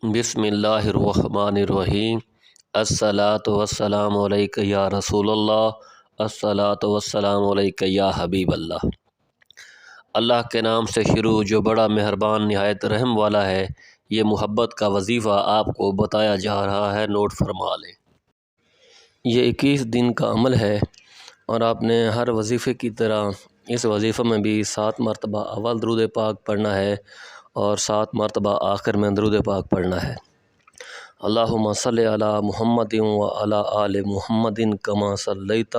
بسم اللہ الرحمن الرحیم۔ الصلاۃ والسلام علیک یا رسول اللہ، الصلاۃ والسلام علیک یا حبیب اللہ۔ اللہ کے نام سے شروع جو بڑا مہربان نہایت رحم والا ہے۔ یہ محبت کا وظیفہ آپ کو بتایا جا رہا ہے، نوٹ فرما لیں۔ یہ 21 دن کا عمل ہے اور آپ نے ہر وظیفے کی طرح اس وظیفے میں بھی 7 مرتبہ اول درود پاک پڑھنا ہے اور 7 مرتبہ آخر میں درود پاک پڑھنا ہے۔ اللہم صلی علی محمد و علی آل محمد کما صلیت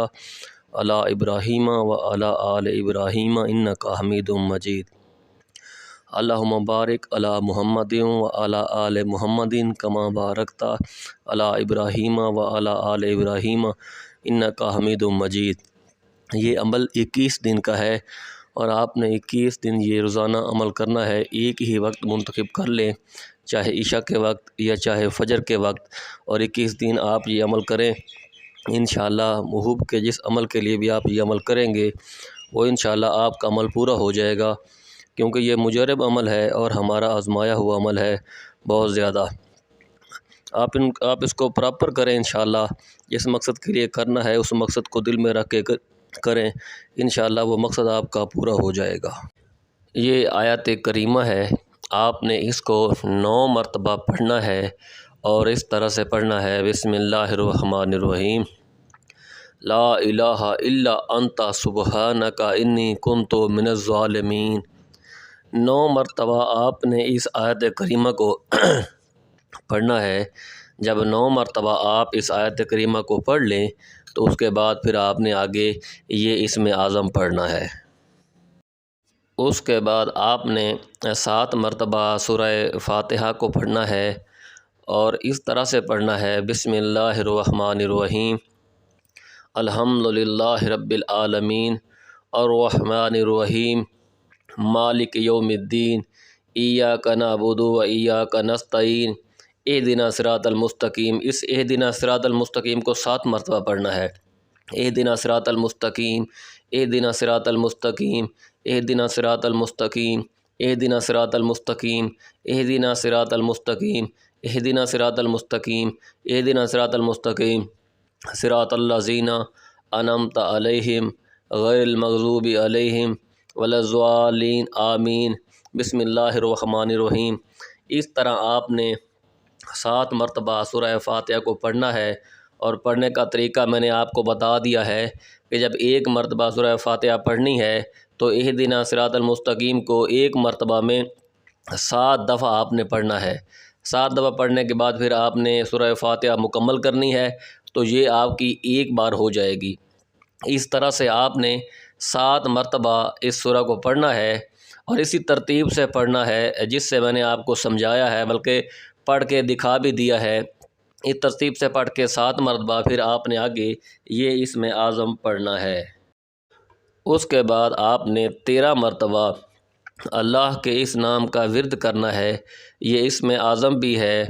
علی ابراہیم و علی آل ابراہیم انک حمید مجید۔ اللہم بارک علی محمد و علی آل محمد کما بارکت علی ابراہیم و علی آل ابراہیم انک حمید مجید۔ یہ عمل 21 دن کا ہے اور آپ نے 21 دن یہ روزانہ عمل کرنا ہے۔ ایک ہی وقت منتخب کر لیں، چاہے عشاء کے وقت یا چاہے فجر کے وقت، اور 21 دن آپ یہ عمل کریں۔ انشاءاللہ محبوب کے جس عمل کے لیے بھی آپ یہ عمل کریں گے وہ انشاءاللہ آپ کا عمل پورا ہو جائے گا، کیونکہ یہ مجرب عمل ہے اور ہمارا آزمایا ہوا عمل ہے بہت زیادہ۔ آپ اس کو پراپر کریں انشاءاللہ۔ جس مقصد کے لیے کرنا ہے اس مقصد کو دل میں رکھ کے کریں، انشاءاللہ وہ مقصد آپ کا پورا ہو جائے گا۔ یہ آیت کریمہ ہے، آپ نے اس کو 9 مرتبہ پڑھنا ہے اور اس طرح سے پڑھنا ہے: بسم اللہ الرحمن الرحیم، لا الہ الا انت سبحانک انی کنت من الظالمین۔ 9 مرتبہ آپ نے اس آیت کریمہ کو پڑھنا ہے۔ جب 9 مرتبہ آپ اس آیت کریمہ کو پڑھ لیں تو اس کے بعد پھر آپ نے آگے یہ اسم اعظم پڑھنا ہے۔ اس کے بعد آپ نے 7 مرتبہ سورہ فاتحہ کو پڑھنا ہے اور اس طرح سے پڑھنا ہے: بسم اللہ الرحمن الرحیم، الحمد للہ رب العالمین، الرحمن الرحیم، مالک یوم الدین، ایاک نعبد و ایاک نستعین، اہدنا الصراط المستقیم۔ اس اہدنا الصراط المستقیم کو 7 مرتبہ پڑھنا ہے: اہدنا الصراط المستقیم، اہدنا الصراط المستقیم، اہدنا الصراط المستقیم، اہدنا الصراط المستقیم، اہدنا الصراط المستقیم، اہدنا الصراط المستقیم، اہدنا الصراط المستقیم، صراط الذین انعمت علیہم غیر المغضوب علیہم ولا الضالین آمین۔ بسم اللہ الرحمن الرحیم۔ اس طرح آپ نے 7 مرتبہ سورہ فاتحہ کو پڑھنا ہے، اور پڑھنے کا طریقہ میں نے آپ کو بتا دیا ہے کہ جب 1 مرتبہ سورہ فاتحہ پڑھنی ہے تو اہدنا صراط المستقیم کو 1 مرتبہ میں 7 دفعہ آپ نے پڑھنا ہے۔ 7 دفعہ پڑھنے کے بعد پھر آپ نے سورہ فاتحہ مکمل کرنی ہے، تو یہ آپ کی 1 بار ہو جائے گی۔ اس طرح سے آپ نے 7 مرتبہ اس سورہ کو پڑھنا ہے اور اسی ترتیب سے پڑھنا ہے جس سے میں نے آپ کو سمجھایا ہے، بلکہ پڑھ کے دکھا بھی دیا ہے۔ اس ترتیب سے پڑھ کے 7 مرتبہ پھر آپ نے آگے یہ اسم اعظم پڑھنا ہے۔ اس کے بعد آپ نے 13 مرتبہ اللہ کے اس نام کا ورد کرنا ہے۔ یہ اسم اعظم بھی ہے،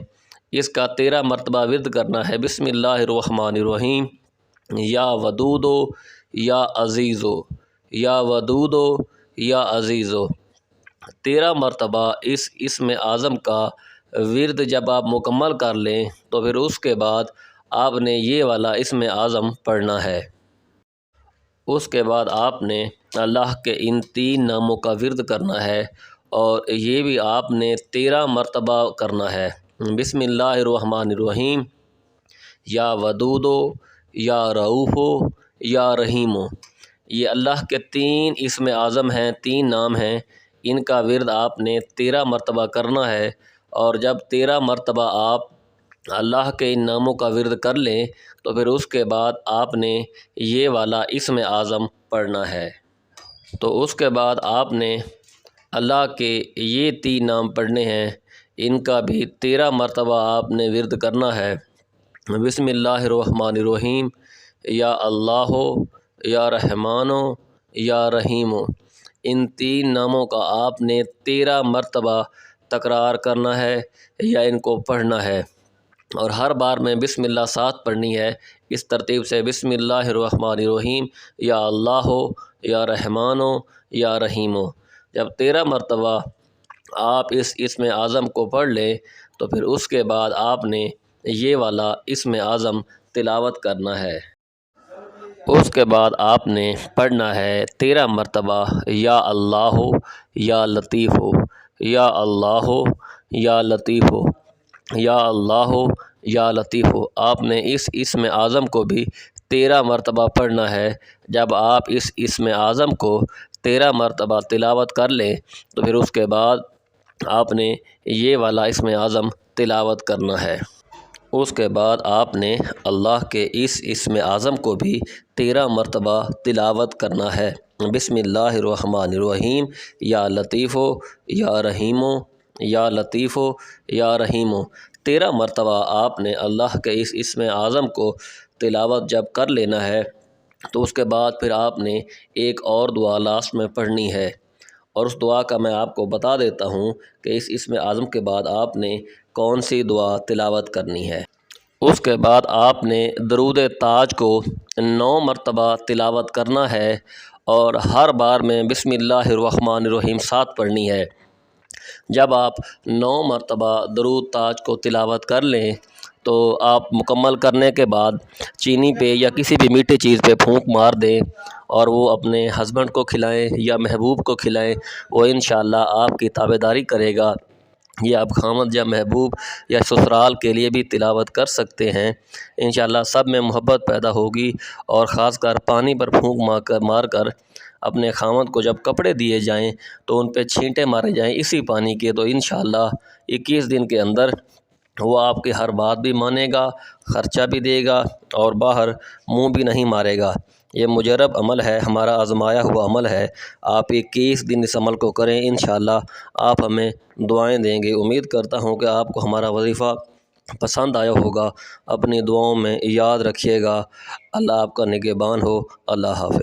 اس کا 13 مرتبہ ورد کرنا ہے: بسم اللہ الرحمن الرحیم، یا ودودو یا عزیزو، یا ودودو یا عزیزو۔ 13 مرتبہ اس اسم اعظم کا ورد جب آپ مکمل کر لیں تو پھر اس کے بعد آپ نے یہ والا اسم اعظم پڑھنا ہے۔ اس کے بعد آپ نے اللہ کے ان 3 ناموں کا ورد کرنا ہے اور یہ بھی آپ نے 13 مرتبہ کرنا ہے: بسم اللہ الرحمن الرحیم، یا ودودو یا رؤوفو یا رحیمو۔ یہ اللہ کے 3 اسم اعظم ہیں، 3 نام ہیں، ان کا ورد آپ نے 13 مرتبہ کرنا ہے، اور جب 13 مرتبہ آپ اللہ کے ان ناموں کا ورد کر لیں تو پھر اس کے بعد آپ نے یہ والا اسم اعظم پڑھنا ہے۔ تو اس کے بعد آپ نے اللہ کے یہ 3 نام پڑھنے ہیں، ان کا بھی 13 مرتبہ آپ نے ورد کرنا ہے: بسم اللہ الرحمن الرحیم، یا اللہ یا رحمانو یا رحیمو۔ ان 3 ناموں کا آپ نے 13 مرتبہ تکرار کرنا ہے یا ان کو پڑھنا ہے، اور ہر بار میں بسم اللہ 7 پڑھنی ہے۔ اس ترتیب سے: بسم اللہ الرحمن الرحیم، یا اللہ یا رحمانو یا رحیمو۔ جب 13 مرتبہ آپ اس اسم اعظم کو پڑھ لیں تو پھر اس کے بعد آپ نے یہ والا اسم اعظم تلاوت کرنا ہے۔ اس کے بعد آپ نے پڑھنا ہے 13 مرتبہ یا اللہ یا لطیف یا اللہ یا لطیف یا اللہ یا لطیف۔ آپ نے اس اسم اعظم کو بھی 13 مرتبہ پڑھنا ہے۔ جب آپ اس اسم اعظم کو 13 مرتبہ تلاوت کر لیں تو پھر اس کے بعد آپ نے یہ والا اسم اعظم تلاوت کرنا ہے۔ اس کے بعد آپ نے اللہ کے اس اسم اعظم کو بھی 13 مرتبہ تلاوت کرنا ہے۔ بسم اللہ الرحمن الرحیم یا لطیف یا رحیم یا لطیف یا رحیم۔ 13 مرتبہ آپ نے اللہ کے اس اسم اعظم کو تلاوت جب کر لینا ہے تو اس کے بعد پھر آپ نے ایک اور دعا لاسٹ میں پڑھنی ہے، اور اس دعا کا میں آپ کو بتا دیتا ہوں کہ اس اسم اعظم کے بعد آپ نے کون سی دعا تلاوت کرنی ہے۔ اس کے بعد آپ نے درود تاج کو 9 مرتبہ تلاوت کرنا ہے، اور ہر بار میں بسم اللہ الرحمن الرحیم 7 پڑھنی ہے۔ جب آپ 9 مرتبہ درود تاج کو تلاوت کر لیں تو آپ مکمل کرنے کے بعد چینی پہ یا کسی بھی میٹھی چیز پہ پھونک مار دیں، اور وہ اپنے ہسبینڈ کو کھلائیں یا محبوب کو کھلائیں، وہ انشاءاللہ آپ کی تابعداری کرے گا۔ یہ آپ خامد یا محبوب یا سسرال کے لیے بھی تلاوت کر سکتے ہیں۔ انشاءاللہ سب میں محبت پیدا ہوگی، اور خاص کر پانی پر پھونک مار کر اپنے خامد کو جب کپڑے دیے جائیں تو ان پہ چھینٹے مارے جائیں اسی پانی کے، تو انشاءاللہ 21 دن کے اندر وہ آپ کی ہر بات بھی مانے گا، خرچہ بھی دے گا، اور باہر منہ بھی نہیں مارے گا۔ یہ مجرب عمل ہے، ہمارا آزمایا ہوا عمل ہے۔ آپ 21 دن اس عمل کو کریں، انشاءاللہ آپ ہمیں دعائیں دیں گے۔ امید کرتا ہوں کہ آپ کو ہمارا وظیفہ پسند آیا ہوگا۔ اپنی دعاؤں میں یاد رکھیے گا۔ اللہ آپ کا نگہبان ہو۔ اللہ حافظ۔